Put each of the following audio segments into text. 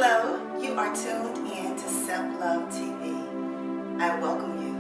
Hello, you are tuned in to Self-Love TV. I welcome you.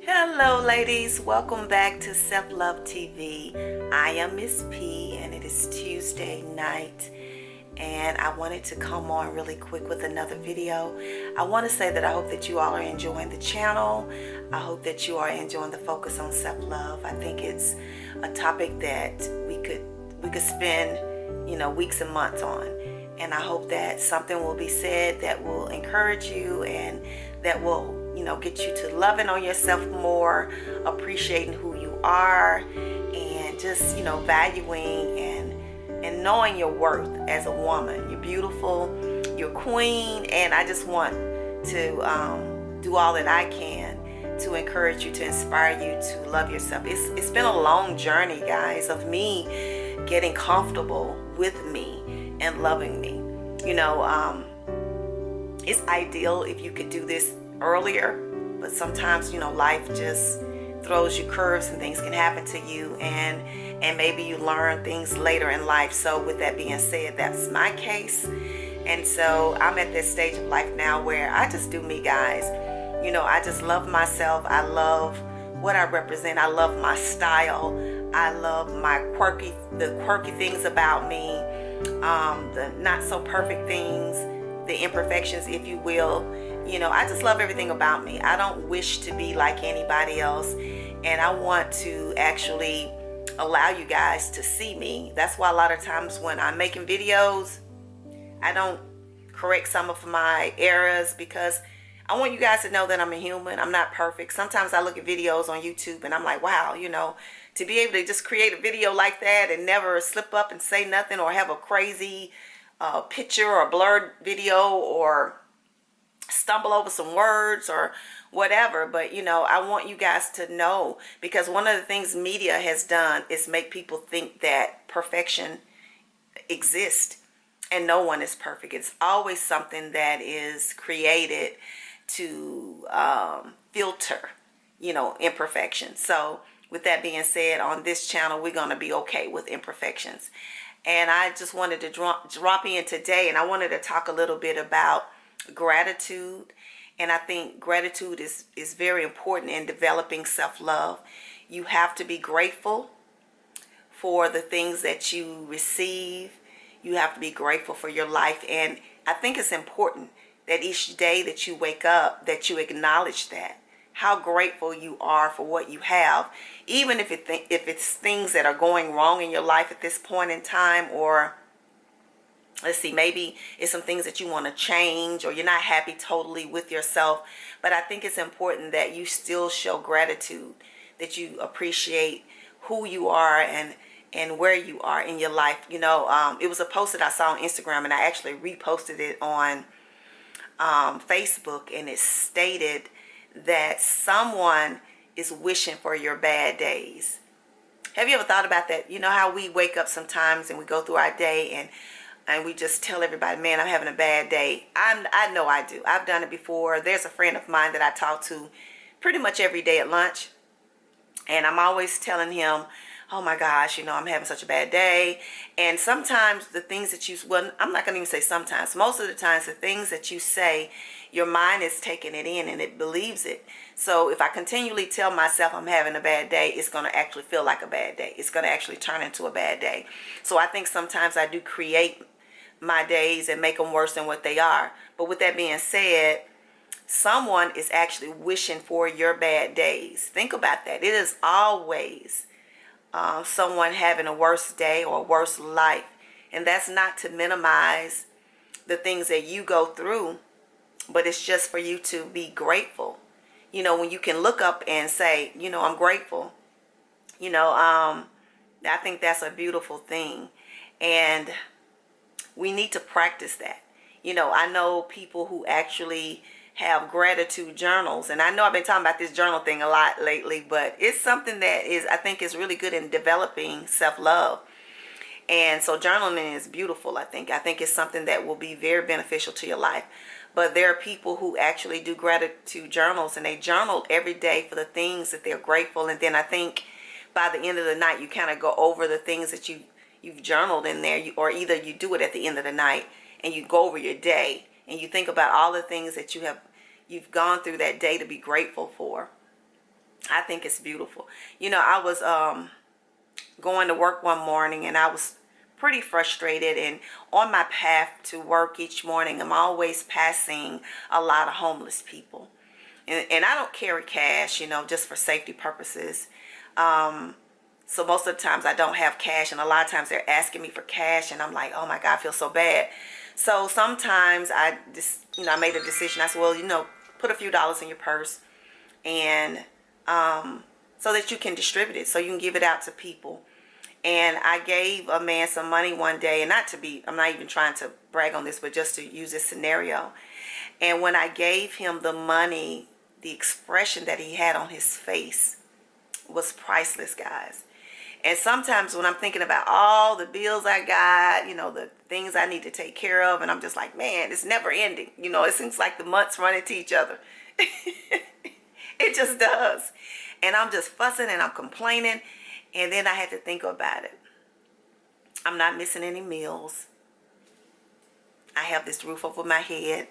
Hello ladies, welcome back to Self-Love TV. I am Miss P and it is Tuesday night and I wanted to come on really quick with another video. I want to say that I hope that you all are enjoying the channel. I hope that you are enjoying the focus on self-love. I think it's a topic that we could spend, weeks and months on. And I hope that something will be said that will encourage you and that will get you to loving on yourself more, appreciating who you are, and just, valuing and knowing your worth as a woman. You're beautiful, you're queen, and I just want to do all that I can to encourage you, to inspire you to love yourself. It's been a long journey, guys, of me getting comfortable with me and loving me. It's ideal if you could do this earlier, but sometimes life just throws you curves and things can happen to you, and maybe you learn things later in life. So with that being said, that's my case, and so I'm at this stage of life now where I just do me, guys. I just love myself. I love what I represent. I love my style. I love the quirky things about me, the not so perfect things, the imperfections, if you will. I just love everything about me. I don't wish to be like anybody else, and I want to actually allow you guys to see me. That's why a lot of times when I'm making videos, I don't correct some of my errors, because I want you guys to know that I'm a human. I'm not perfect. Sometimes I look at videos on YouTube and I'm like, wow, to be able to just create a video like that and never slip up and say nothing, or have a crazy picture or blurred video, or stumble over some words or whatever. But I want you guys to know, because one of the things media has done is make people think that perfection exists, and no one is perfect. It's always something that is created to filter imperfection. So with that being said, on this channel we're going to be okay with imperfections, and I just wanted to drop in today, and I wanted to talk a little bit about gratitude. And I think gratitude is very important in developing self-love. You have to be grateful for the things that you receive. You have to be grateful for your life, and I think it's important that each day that you wake up, that you acknowledge that, how grateful you are for what you have, even if it's things that are going wrong in your life at this point in time, or let's see, maybe it's some things that you want to change, or you're not happy totally with yourself. But I think it's important that you still show gratitude, that you appreciate who you are and where you are in your life. It was a post that I saw on Instagram, and I actually reposted it on Facebook, and it stated that someone is wishing for your bad days. Have you ever thought about that? How we wake up sometimes and we go through our day and we just tell everybody, man, I'm having a bad day. I know I do. I've done it before. There's a friend of mine that I talk to pretty much every day at lunch, and I'm always telling him, oh my gosh, I'm having such a bad day. And sometimes the things that well, I'm not going to even say sometimes. Most of the times, the things that you say, your mind is taking it in and it believes it. So if I continually tell myself I'm having a bad day, it's going to actually feel like a bad day. It's going to actually turn into a bad day. So I think sometimes I do create my days and make them worse than what they are. But with that being said, someone is actually wishing for your bad days. Think about that. It is always someone having a worse day or a worse life. And that's not to minimize the things that you go through, but it's just for you to be grateful. When you can look up and say, I'm grateful, I think that's a beautiful thing. And we need to practice that. I know people who actually have gratitude journals, and I know I've been talking about this journal thing a lot lately, but it's something that I think is really good in developing self-love. And so journaling is beautiful. I think it's something that will be very beneficial to your life. But there are people who actually do gratitude journals, and they journal every day for the things that they're grateful. And then I think by the end of the night, you kind of go over the things that you've journaled in there, or either you do it at the end of the night and you go over your day and you think about all the things that you've gone through that day to be grateful for. I think it's beautiful. I was going to work one morning, and I was pretty frustrated, and on my path to work each morning, I'm always passing a lot of homeless people, and I don't carry cash, just for safety purposes. So most of the times I don't have cash, and a lot of times they're asking me for cash, and I'm like, oh my God, I feel so bad. So sometimes I just, I made a decision. I said, well, put a few dollars in your purse, and so that you can distribute it, so you can give it out to people. And I gave a man some money one day, and I'm not even trying to brag on this, but just to use this scenario. And when I gave him the money, the expression that he had on his face was priceless, guys. And sometimes when I'm thinking about all the bills I got, the things I need to take care of, and I'm just like, man, it's never ending. It seems like the months run into each other. It just does. And I'm just fussing and I'm complaining. And then I had to think about it. I'm not missing any meals. I have this roof over my head.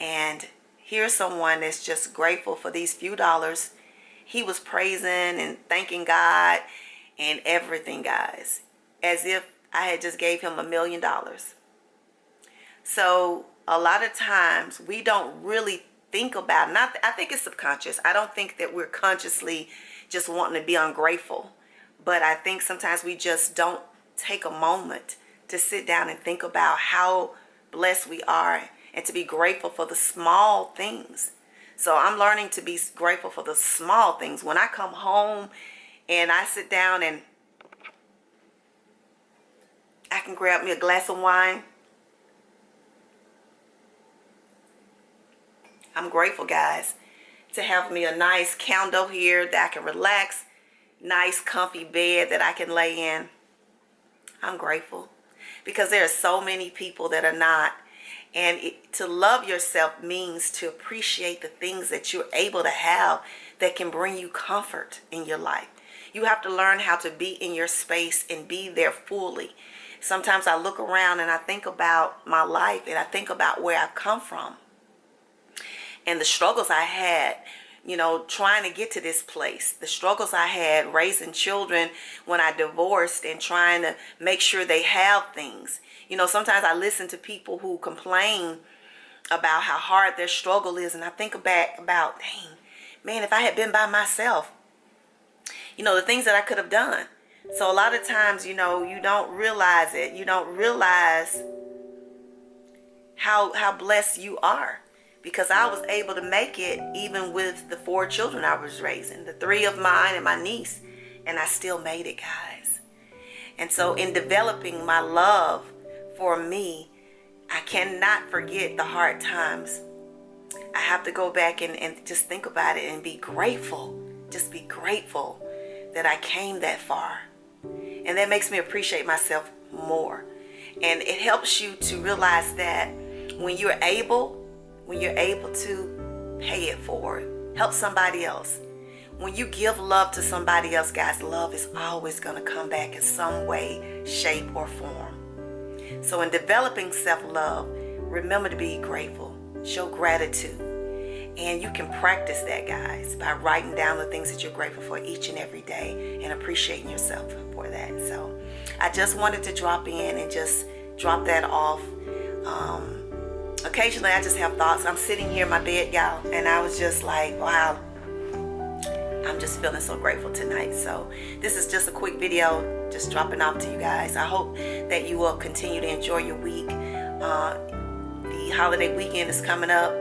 And here's someone that's just grateful for these few dollars. He was praising and thanking God and everything, guys, as if I had just gave him $1 million. So a lot of times we don't really think about it. I think it's subconscious. I don't think that we're consciously just wanting to be ungrateful. But I think sometimes we just don't take a moment to sit down and think about how blessed we are and to be grateful for the small things. So I'm learning to be grateful for the small things. When I come home and I sit down and I can grab me a glass of wine, I'm grateful, guys, to have me a nice condo here that I can relax, nice comfy bed that I can lay in. I'm grateful because there are so many people that are not. And to love yourself means to appreciate the things that you're able to have that can bring you comfort in your life. You have to learn how to be in your space and be there fully. Sometimes I look around and I think about my life, and I think about where I've come from and the struggles I had, trying to get to this place. The struggles I had raising children when I divorced and trying to make sure they have things. Sometimes I listen to people who complain about how hard their struggle is, and I think about, dang, man, if I had been by myself, the things that I could have done. So a lot of times, you don't realize it. You don't realize how blessed you are, because I was able to make it even with the 4 children I was raising, the 3 of mine and my niece, and I still made it, guys. And so in developing my love for me, I cannot forget the hard times. I have to go back and just think about it and be grateful. Just be grateful that I came that far. And that makes me appreciate myself more. And it helps you to realize that when you're able to pay it forward, help somebody else. When you give love to somebody else, guys, love is always going to come back in some way, shape, or form. So in developing self-love, remember to be grateful. Show gratitude. And you can practice that, guys, by writing down the things that you're grateful for each and every day and appreciating yourself for that. So I just wanted to drop in and just drop that off. Occasionally I just have thoughts. I'm sitting here in my bed, y'all, and I was just like, wow, I'm just feeling so grateful tonight. So this is just a quick video, just dropping off to you guys. I hope that you will continue to enjoy your week. The holiday weekend is coming up,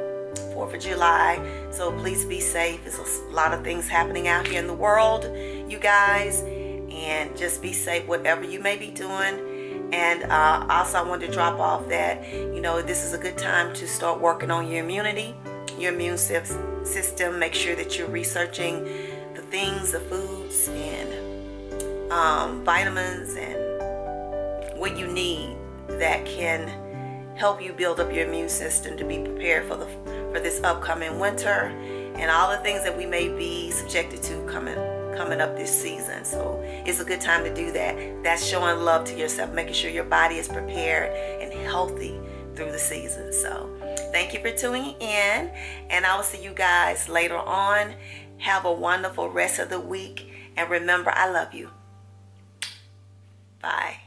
4th of July, so please be safe. There's a lot of things happening out here in the world, you guys, and just be safe whatever you may be doing. And also I wanted to drop off that, this is a good time to start working on your immunity, your immune system. Make sure that you're researching the things, the foods and vitamins and what you need that can help you build up your immune system to be prepared for this upcoming winter and all the things that we may be subjected to coming up this season. So it's a good time to do that. That's showing love to yourself, making sure your body is prepared and healthy through the season. So thank you for tuning in, and I will see you guys later on. Have a wonderful rest of the week, and remember, I love you. Bye.